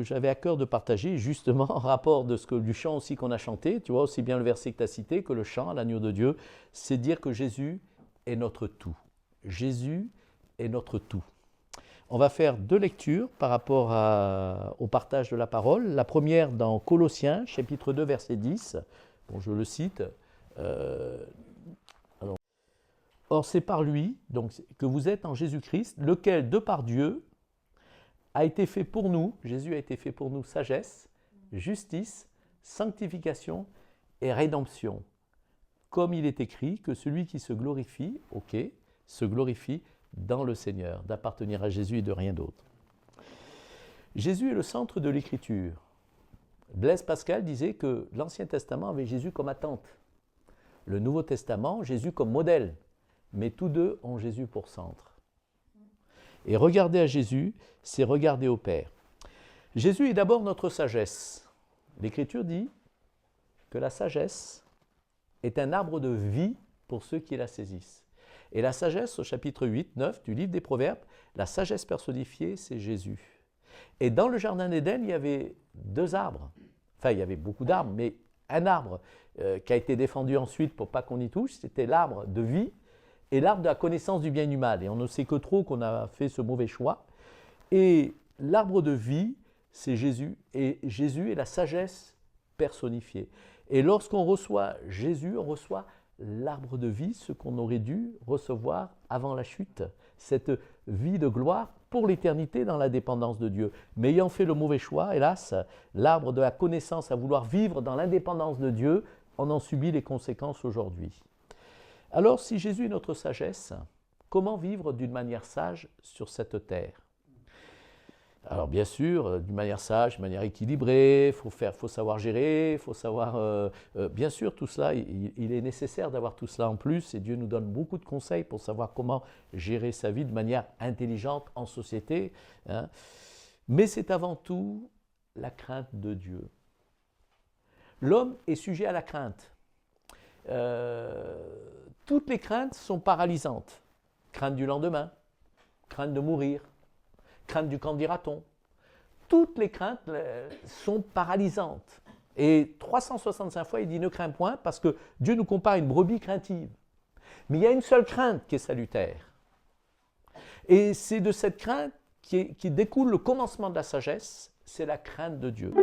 j'avais à cœur de partager, justement en rapport du chant aussi qu'on a chanté, tu vois, aussi bien le verset que tu as cité que le chant, l'agneau de Dieu, c'est dire que Jésus est notre tout. Jésus est notre tout. On va faire 2 lectures par rapport au partage de la parole. La première dans Colossiens, chapitre 2, verset 10. Bon, je le cite. Or, c'est par lui donc, que vous êtes en Jésus-Christ, lequel, de par Dieu, a été fait pour nous, Jésus a été fait pour nous sagesse, justice, sanctification et rédemption. Comme il est écrit que celui qui se glorifie, se glorifie dans le Seigneur, d'appartenir à Jésus et de rien d'autre. Jésus est le centre de l'Écriture. Blaise Pascal disait que l'Ancien Testament avait Jésus comme attente. Le Nouveau Testament, Jésus comme modèle. Mais tous deux ont Jésus pour centre. Et regarder à Jésus, c'est regarder au Père. Jésus est d'abord notre sagesse. L'Écriture dit que la sagesse est un arbre de vie pour ceux qui la saisissent. Et la sagesse, au chapitre 8, 9 du livre des Proverbes, la sagesse personnifiée, c'est Jésus. Et dans le jardin d'Éden, il y avait 2 arbres. Enfin, il y avait beaucoup d'arbres, mais un arbre qui a été défendu ensuite pour pas qu'on y touche, c'était l'arbre de vie et l'arbre de la connaissance du bien et du mal. Et on ne sait que trop qu'on a fait ce mauvais choix. Et l'arbre de vie, c'est Jésus. Et Jésus est la sagesse personnifiée. Et lorsqu'on reçoit Jésus, on reçoit l'arbre de vie, ce qu'on aurait dû recevoir avant la chute. Cette vie de gloire pour l'éternité dans la dépendance de Dieu. Mais ayant fait le mauvais choix, hélas, l'arbre de la connaissance à vouloir vivre dans l'indépendance de Dieu, on en subit les conséquences aujourd'hui. Alors, si Jésus est notre sagesse, comment vivre d'une manière sage sur cette terre? Alors, bien sûr, d'une manière sage, d'une manière équilibrée, faut savoir gérer, il faut savoir... bien sûr, tout cela, il est nécessaire d'avoir tout cela en plus, et Dieu nous donne beaucoup de conseils pour savoir comment gérer sa vie de manière intelligente en société. Hein. Mais c'est avant tout la crainte de Dieu. L'homme est sujet à la crainte. Toutes les craintes sont paralysantes. Crainte du lendemain, crainte de mourir, crainte du qu'en dira-t-on. Toutes les craintes sont paralysantes. Et 365 fois, il dit ne crains point parce que Dieu nous compare à une brebis craintive. Mais il y a une seule crainte qui est salutaire. Et c'est de cette crainte qui découle le commencement de la sagesse, c'est la crainte de Dieu.